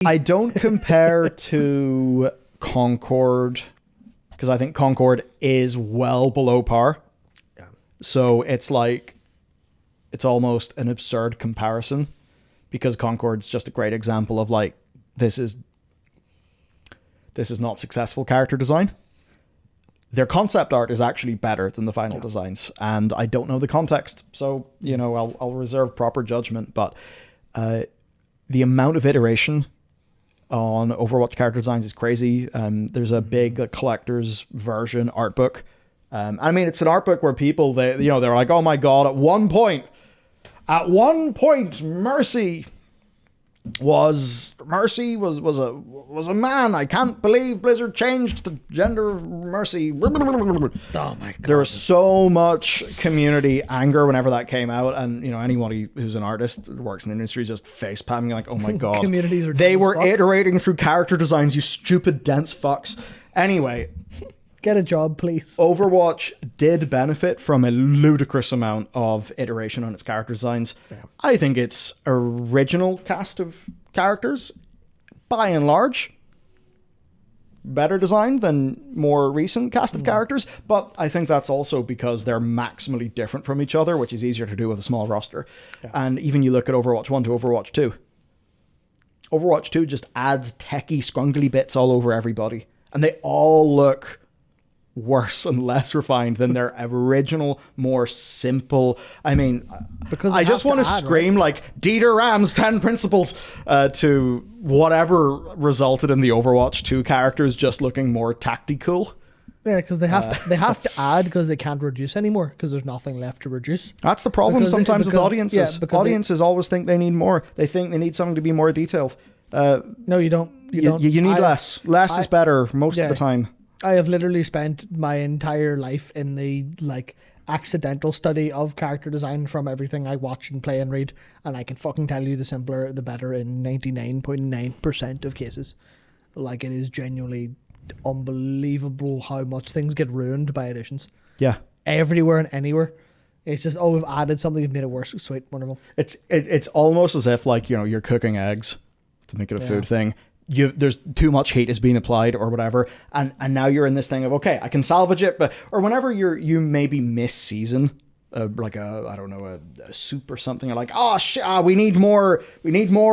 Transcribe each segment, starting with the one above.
I don't compare to Concord, because I think Concord is well below par. Yeah. So it's like, it's almost an absurd comparison, because Concord's just a great example of like, this is not successful character design. Their concept art is actually better than the final designs, and I don't know the context, so I'll reserve proper judgment. But the amount of iteration on Overwatch character designs is crazy. There's a big collector's version art book. I mean, it's an art book where people they're like, oh my god, at one point, Mercy was a man. I can't believe Blizzard changed the gender of Mercy. Oh my god. There was so much community anger whenever that came out, and anybody who's an artist who works in the industry just face palming like, oh my god. Communities are they were iterating through character designs, you stupid dense fucks. Anyway, get a job, please. Overwatch did benefit from a ludicrous amount of iteration on its character designs. Yeah. I think its original cast of characters, by and large, better designed than more recent cast of characters, but I think that's also because they're maximally different from each other, which is easier to do with a small roster. Yeah. And even you look at Overwatch 1 to Overwatch 2. Overwatch 2 just adds techie, scrungly bits all over everybody, and they all look worse and less refined than their original, more simple. I mean, because I just want to scream, right? Like Dieter Ram's 10 principles to whatever resulted in the Overwatch 2 characters just looking more tactical. Yeah, because they have to add, because they can't reduce anymore, because there's nothing left to reduce. That's the problem sometimes with audiences. Yeah, audiences always think they need more. They think they need something to be more detailed. No, you don't. You need less. Less is better most of the time. I have literally spent my entire life in the accidental study of character design from everything I watch and play and read, and I can fucking tell you the simpler the better in 99.9% of cases. Like, it is genuinely unbelievable how much things get ruined by additions. Yeah. Everywhere and anywhere. It's just, we've added something, we've made it worse. Sweet, wonderful. It's almost as if you're cooking eggs to make it a food thing. There's too much heat is being applied or whatever, and now you're in this thing of, okay, I can salvage it, or whenever you maybe miss season, like a soup or something, you're like, oh shit, we need more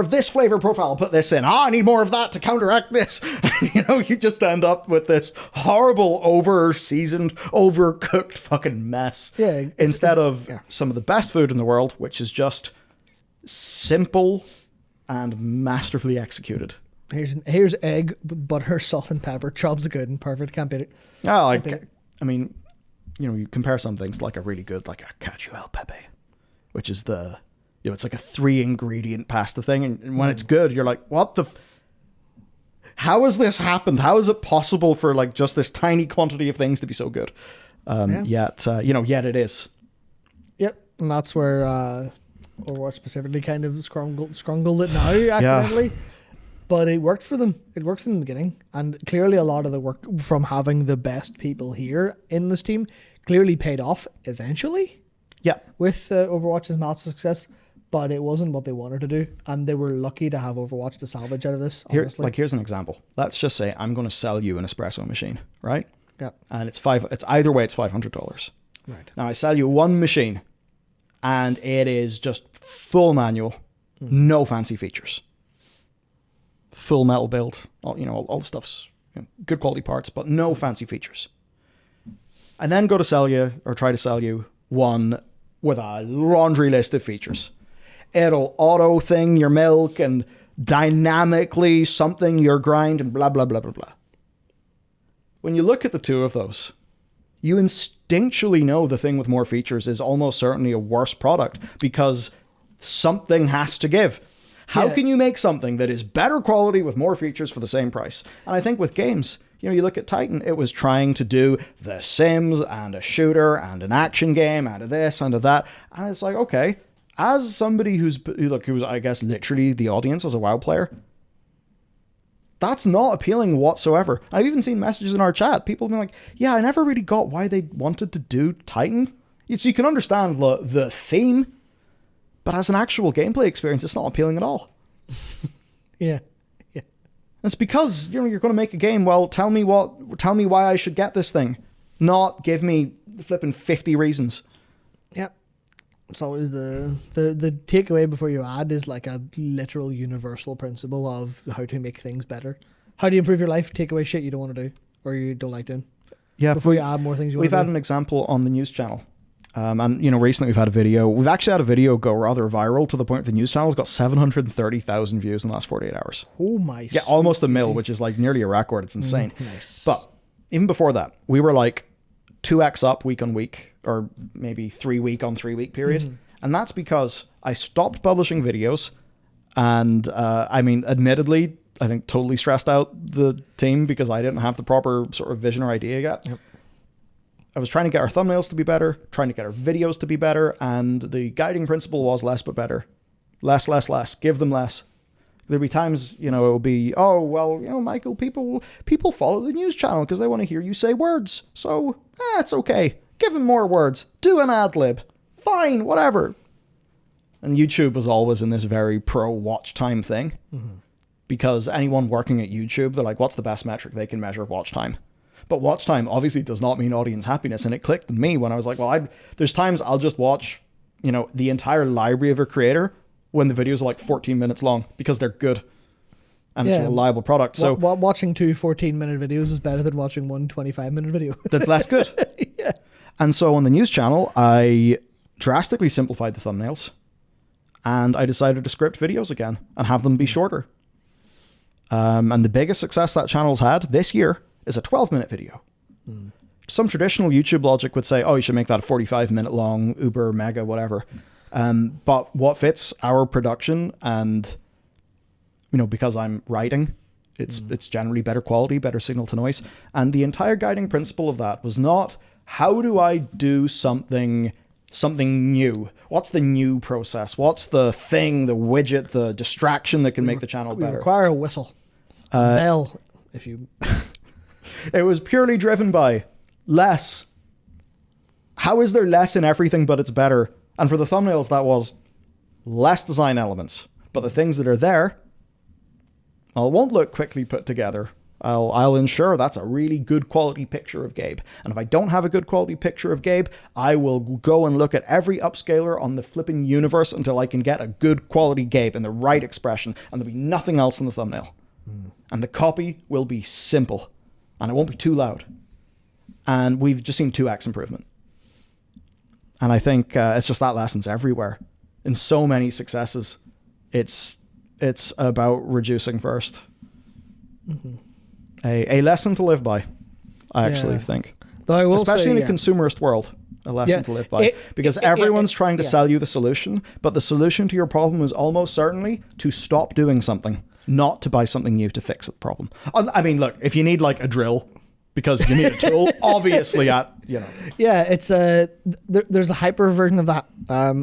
of this flavor profile, I'll put this in. I need more of that to counteract this. And, you just end up with this horrible over-seasoned, overcooked fucking mess. Yeah. Instead of some of the best food in the world, which is just simple and masterfully executed. Here's egg, butter, salt, and pepper. Chub's good and perfect. Can't beat it. Oh, I mean, you compare some things like a really good, like a cacio e pepe, which is it's like a 3-ingredient pasta thing, and when it's good, you're like, what the? How has this happened? How is it possible for like just this tiny quantity of things to be so good? Yet it is. Yep, and that's where Overwatch specifically kind of scrungled it now accidentally. Yeah. But it worked for them. It worked in the beginning. And clearly a lot of the work from having the best people here in this team clearly paid off eventually. Yeah. With Overwatch's massive success. But it wasn't what they wanted to do. And they were lucky to have Overwatch to salvage out of this, honestly. Here's an example. Let's just say I'm going to sell you an espresso machine, right? Yeah. And it's either way, it's $500. Right. Now I sell you one machine and it is just full manual, no fancy features. Full metal build, all the stuff's good quality parts, but no fancy features. And then try to sell you one with a laundry list of features. It'll auto thing your milk and dynamically something your grind and blah, blah, blah, blah, blah. When you look at the two of those, you instinctually know the thing with more features is almost certainly a worse product because something has to give. How can you make something that is better quality with more features for the same price? And I think with games, you look at Titan, it was trying to do The Sims and a shooter and an action game and a this and a that. And it's like, okay, as somebody who was, I guess, literally the audience as a WoW player, that's not appealing whatsoever. I've even seen messages in our chat. People have been like, yeah, I never really got why they wanted to do Titan. So you can understand the theme, but as an actual gameplay experience, it's not appealing at all. Yeah. It's because you're going to make a game. Well, tell me why I should get this thing, not give me flipping 50 reasons. Yep. It's always the takeaway before you add is like a literal universal principle of how to make things better. How do you improve your life? Take away shit you don't want to do or you don't like doing. Yeah. Before you add more things you want to do. We've had an example on the news channel. And, recently we've actually had a video go rather viral to the point the news channel's got 730,000 views in the last 48 hours. Oh my. Yeah, almost a mil, which is like nearly a record. It's insane. Nice. But even before that, we were like 2x up week on week, or maybe 3 week on 3 week period. And that's because I stopped publishing videos. And admittedly, I think totally stressed out the team because I didn't have the proper sort of vision or idea yet. Yep. I was trying to get our thumbnails to be better, trying to get our videos to be better, and the guiding principle was less but better. Less. Give them less. There'd be times, it would be, oh, well, Michael, people follow the news channel because they want to hear you say words. So, it's okay. Give them more words. Do an ad lib. Fine, whatever. And YouTube was always in this very pro watch time thing. Mm-hmm. Because anyone working at YouTube, they're like, what's the best metric they can measure watch time? But watch time obviously does not mean audience happiness. And it clicked in me when I was like, well, there's times I'll just watch, the entire library of a creator when the videos are like 14 minutes long because they're good and it's a reliable product. So watching 2 14-minute videos is better than watching one 25-minute video. That's less good. Yeah. And so on the news channel, I drastically simplified the thumbnails and I decided to script videos again and have them be shorter. And the biggest success that channel's had this year is a 12-minute video. Some traditional YouTube logic would say, oh, you should make that a 45-minute long, uber, mega, whatever. But what fits our production and, because I'm writing, it's generally better quality, better signal to noise. And the entire guiding principle of that was not, how do I do something new? What's the new process? What's the thing, the widget, the distraction that can make the channel better? We require a whistle. Bell, if you... It was purely driven by less. How is there less in everything but it's better? And for the thumbnails, that was less design elements. But the things that are there, well, won't look quickly put together. I'll ensure that's a really good quality picture of Gabe. And if I don't have a good quality picture of Gabe, I will go and look at every upscaler on the flipping universe until I can get a good quality Gabe in the right expression. And there'll be nothing else in the thumbnail. And the copy will be simple. And it won't be too loud. And we've just seen 2x improvement. And I think it's just that lesson's everywhere. In so many successes, it's about reducing first. Mm-hmm. A lesson to live by, I actually think. Though I will especially say, in a consumerist world, a lesson to live by. Because everyone's trying to sell you the solution, but the solution to your problem is almost certainly to stop doing something. Not to buy something new to fix the problem. I mean, look, if you need like a drill because you need a tool, obviously, Yeah, it's there's a hyper version of that.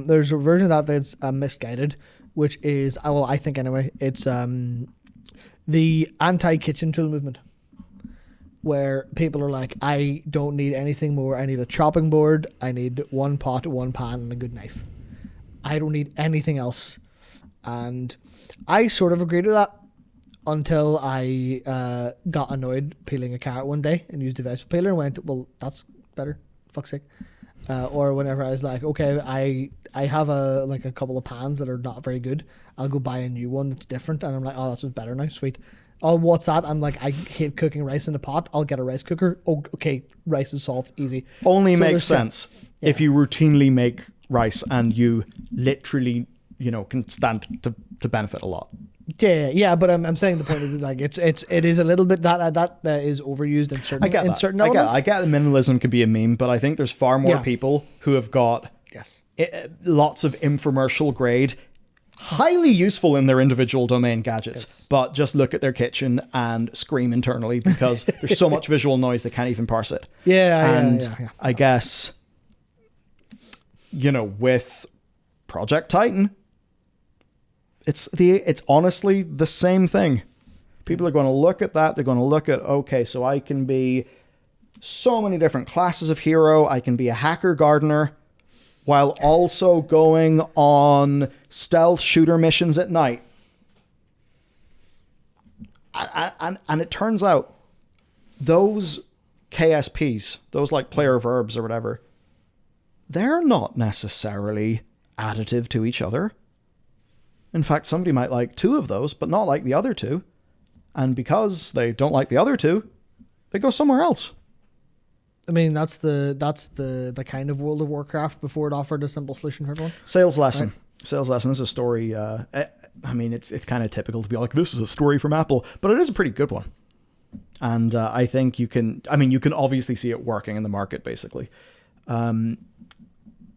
There's a version of that that's misguided, which is, I think anyway, it's the anti-kitchen tool movement, where people are like, I don't need anything more. I need a chopping board. I need one pot, one pan, and a good knife. I don't need anything else. And I sort of agreed with that until I got annoyed peeling a carrot one day and used a vegetable peeler and went, well, that's better, fuck's sake. Or whenever I was like, okay, I have a couple of pans that are not very good. I'll go buy a new one that's different. And I'm like, oh, that's better now, sweet. Oh, what's that? I'm like, I hate cooking rice in a pot. I'll get a rice cooker. Oh, okay, rice is solved, easy. Only makes sense if you routinely make rice and you literally, can stand to benefit a lot. Yeah, but I'm saying the point is like it is a little bit that is overused in certain elements. I get that minimalism can be a meme, but I think there's far more people who have got lots of infomercial grade, highly useful in their individual domain gadgets, but just look at their kitchen and scream internally because there's so much visual noise they can't even parse it. Yeah. I guess with Project Titan, it's honestly the same thing. People are going to look at that. They're going to look at, okay, so I can be so many different classes of hero. I can be a hacker gardener while also going on stealth shooter missions at night. And it turns out those KSPs, those like player verbs or whatever, they're not necessarily additive to each other. In fact, somebody might like two of those, but not like the other two. And because they don't like the other two, they go somewhere else. I mean, that's the kind of World of Warcraft before it offered a simple solution for everyone. Sales lesson. Right? Sales lesson is a story. I mean, it's kind of typical to be like, this is a story from Apple, but it is a pretty good one. And I think you can obviously see it working in the market, basically.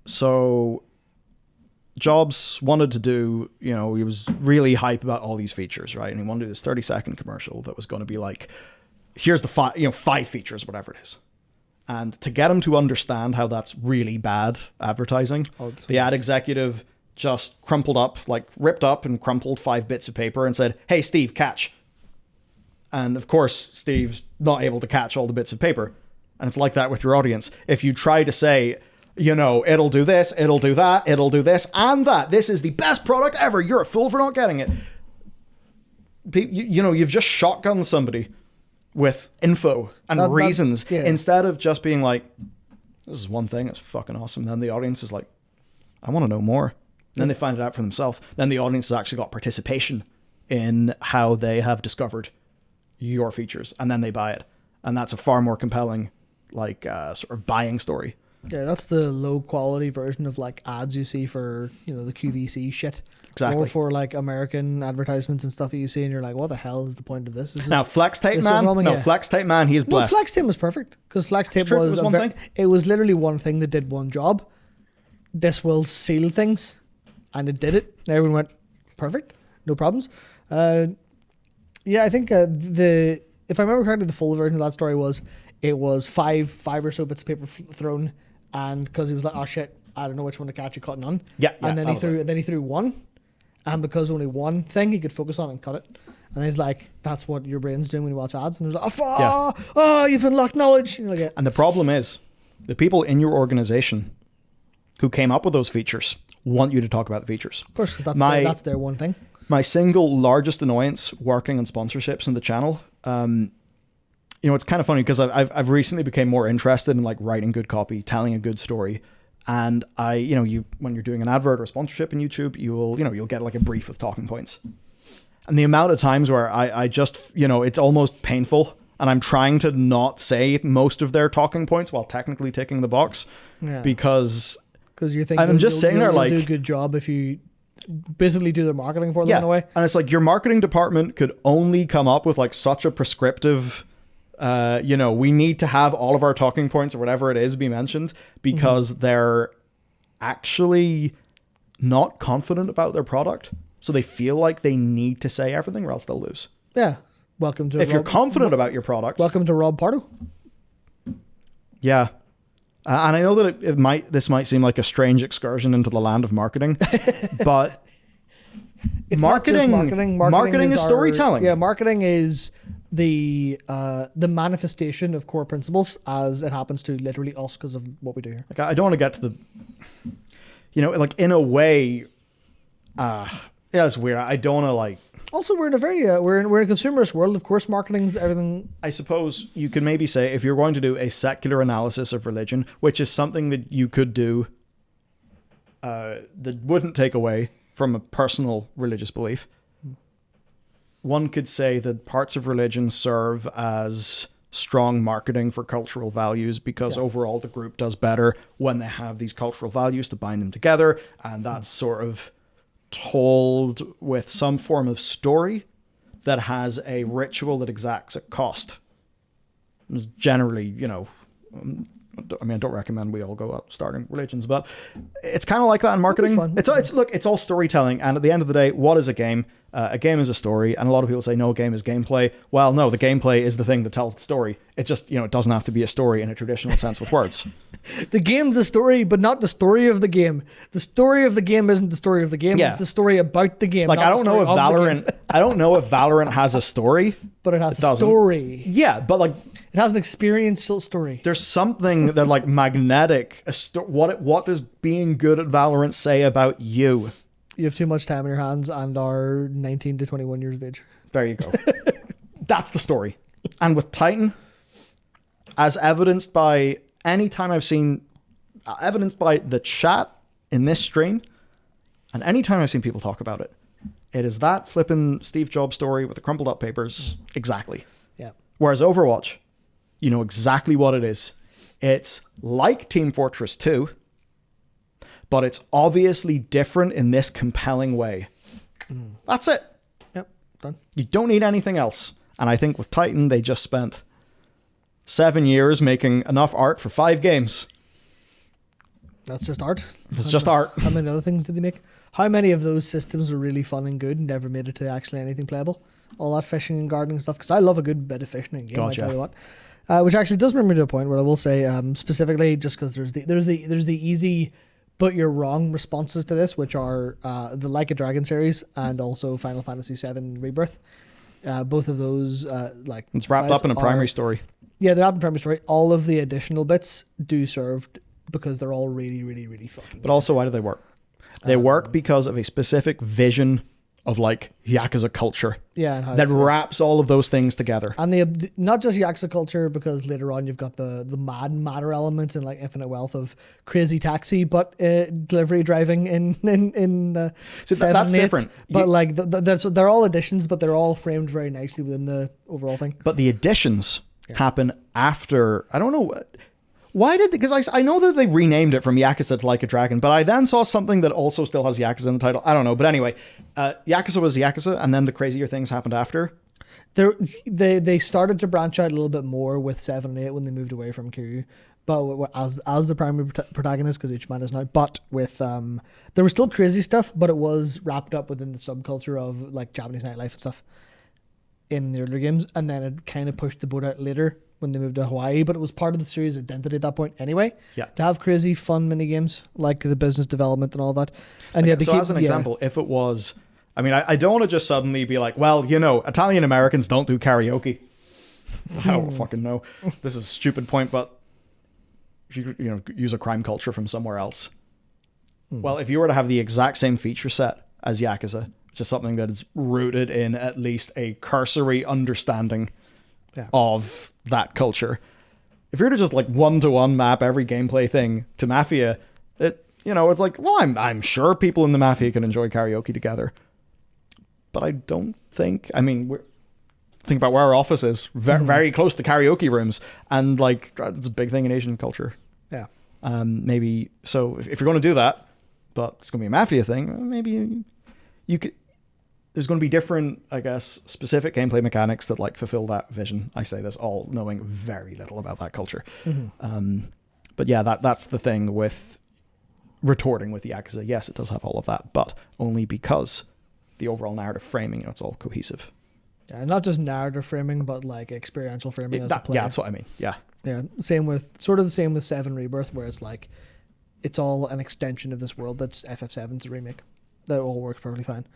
So Jobs wanted to do, he was really hype about all these features, right? And he wanted to do this 30-second commercial that was going to be like, here's the five features, whatever it is. And to get him to understand how that's really bad advertising, the ad executive just ripped up and crumpled 5 bits of paper and said, "Hey, Steve, catch." And of course, Steve's not able to catch all the bits of paper. And it's like that with your audience. If you try to say, it'll do this, it'll do that, it'll do this and that, this is the best product ever, you're a fool for not getting it. You've just shotgunned somebody with info and reasons instead of just being like, this is one thing, it's fucking awesome. Then the audience is like, I want to know more. And then they find it out for themselves. Then the audience has actually got participation in how they have discovered your features, and then they buy it. And that's a far more compelling, sort of buying story. Yeah, that's the low quality version of like ads you see for, the QVC shit. Exactly. Or for like American advertisements and stuff that you see and you're like, what the hell is the point of this? Now, Flex Tape Man? Flex Tape Man, he is blessed. No, Flex Tape was perfect because Flex Tape was one thing. It was literally one thing that did one job. This will seal things, and it did it. And everyone went, perfect, no problems. Yeah, I think if I remember correctly, the full version of that story was it was five or so bits of paper thrown, and because he was like, oh shit, I don't know which one to catch, he caught none. Yeah, and then he threw one. And because only one thing he could focus on and cut it. And he's like, that's what your brain's doing when you watch ads. And he was like, you've unlocked knowledge. And, and the problem is, the people in your organization who came up with those features want you to talk about the features. Of course, because that's their one thing. My single largest annoyance working on sponsorships in the channel, it's kind of funny because I've recently become more interested in writing good copy, telling a good story. And when you're doing an advert or sponsorship in YouTube, you'll get a brief with talking points. And the amount of times where I just, it's almost painful and I'm trying to not say most of their talking points while technically ticking the box because you're thinking I'm just saying they're do a good job if you basically do their marketing for them in a way. And it's like your marketing department could only come up with such a prescriptive, we need to have all of our talking points or whatever it is be mentioned because they're actually not confident about their product. So they feel like they need to say everything or else they'll lose. Yeah. Welcome to you're confident about your product. Welcome to Rob Pardo. Yeah. And I know that this might seem like a strange excursion into the land of marketing, but it's marketing. Marketing is storytelling. Marketing is the manifestation of core principles as it happens to literally us because of what we do here. I don't want to get to the, in a way, it's weird. I don't want to Also, we're in a very we're in a consumerist world. Of course, marketing's everything. I suppose you could maybe say if you're going to do a secular analysis of religion, which is something that you could do, that wouldn't take away from a personal religious belief. One could say that parts of religion serve as strong marketing for cultural values because overall the group does better when they have these cultural values to bind them together, and that's sort of told with some form of story that has a ritual that exacts a cost. Generally, I don't recommend we all go out starting religions, but it's kind of like that in marketing. It's all storytelling, and at the end of the day, what is a game? A game is a story, and a lot of people say no, a game is gameplay. Well, no, the gameplay is the thing that tells the story. It just, it doesn't have to be a story in a traditional sense with words. The game's a story, but not the story of the game. The story of the game isn't the story of the game. Yeah. It's the story about the game. I don't know if Valorant has a story, but it has a story. Yeah, but it has an experiential story. There's something that magnetic. What does being good at Valorant say about you? You have too much time on your hands and are 19 to 21 years of age. There you go. That's the story. And with Titan, as evidenced by any time I've seen, evidenced by the chat in this stream, and any time I've seen people talk about it, it is that flipping Steve Jobs story with the crumpled up papers. Exactly. Yeah. Whereas Overwatch, you know exactly what it is. It's like Team Fortress 2, but it's obviously different in this compelling way. That's it. Yep. Done. You don't need anything else. And I think with Titan, they just spent 7 years making enough art for 5 games. That's just art. It's just art. How many other things did they make? How many of those systems were really fun and good and never made it to actually anything playable? All that fishing and gardening stuff, because I love a good bit of fishing in a game. Gotcha. I tell you what, which actually does bring me to a point where I will say specifically, just because there's the easy but you're wrong responses to this, which are the Like a Dragon series and also Final Fantasy VII Rebirth. Both of those it's wrapped up in a primary story. Yeah, they're wrapped in a primary story. All of the additional bits do serve because they're all really, really, really fucking. But also, why do they work? They work because of a specific vision of like Yakuza culture. Yeah, and how that wraps all of those things together. And the not just Yakuza culture, because later on you've got the mad matter elements and like Infinite Wealth of Crazy Taxi, but delivery driving in the so that's different. But like they're all additions, but they're all framed very nicely within the overall thing. But the additions happen after. I don't know. Why did because I know that they renamed it from Yakuza to Like a Dragon, but I then saw something that also still has Yakuza in the title. I don't know, but anyway, Yakuza was Yakuza, and then the crazier things happened after. They started to branch out a little bit more with 7 and 8 when they moved away from Kiryu, but as the primary protagonist, because each man is now. But with there was still crazy stuff, but it was wrapped up within the subculture of like Japanese nightlife and stuff in the earlier games, and then it kind of pushed the boat out later when they moved to Hawaii, but it was part of the series' identity at that point anyway. Yeah. To have crazy fun mini games like the business development and all that. And okay, so as an example, if it was, I mean, I don't want to just suddenly be like, well, you know, Italian Americans don't do karaoke. I don't fucking know. This is a stupid point, but if you use a crime culture from somewhere else. Well, if you were to have the exact same feature set as Yakuza, which is something that is rooted in at least a cursory understanding of that culture. If you were to just like one-to-one map every gameplay thing to Mafia, it's like, well, I'm sure people in the Mafia can enjoy karaoke together. But I don't think, I mean, think about where our office is, very close to karaoke rooms, and like, it's a big thing in Asian culture. Yeah. Maybe, so if you're going to do that, but it's going to be a Mafia thing, maybe you could, there's going to be different, I guess, specific gameplay mechanics that like fulfill that vision. I say this all knowing very little about that culture. But yeah, that's the thing with retorting with Yakuza. Yes, it does have all of that, but only because the overall narrative framing, it's all cohesive. Yeah, not just narrative framing, but like experiential framing as a player. Yeah, that's what I mean. Yeah. Yeah. The same with 7 Rebirth, where it's like, it's all an extension of this world that's FF7's remake. That all works perfectly fine.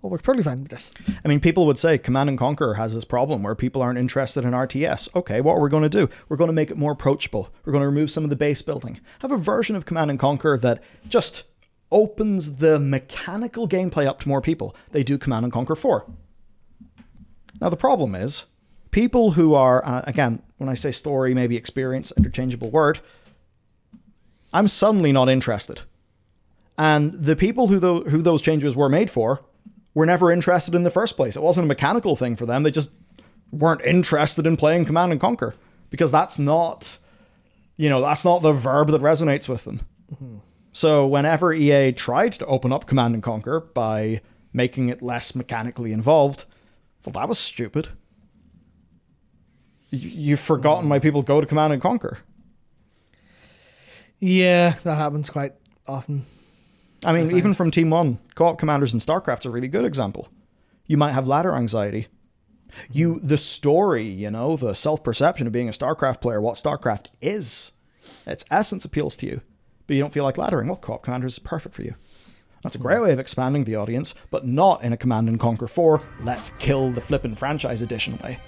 All works perfectly fine with this. I mean, people would say Command & Conquer has this problem where people aren't interested in RTS. Okay, what are we going to do? We're going to make it more approachable. We're going to remove some of the base building. Have a version of Command & Conquer that just opens the mechanical gameplay up to more people. They do Command & Conquer 4. Now, the problem is, people who are, again, when I say story, maybe experience, interchangeable word, I'm suddenly not interested. And the people who those changes were made for were never interested in the first place. It wasn't a mechanical thing for them. They just weren't interested in playing Command & Conquer because that's not the verb that resonates with them. So whenever EA tried to open up Command & Conquer by making it less mechanically involved, well, that was stupid. You've forgotten why people go to Command & Conquer. Yeah, that happens quite often. I mean, even from Team 1, Co-op Commanders in StarCraft's a really good example. You might have ladder anxiety. The story, the self-perception of being a StarCraft player, what StarCraft is, its essence appeals to you, but you don't feel like laddering. Well, Co-op Commanders is perfect for you. That's a great way of expanding the audience, but not in a Command & Conquer 4, let's kill the flippin' franchise edition way.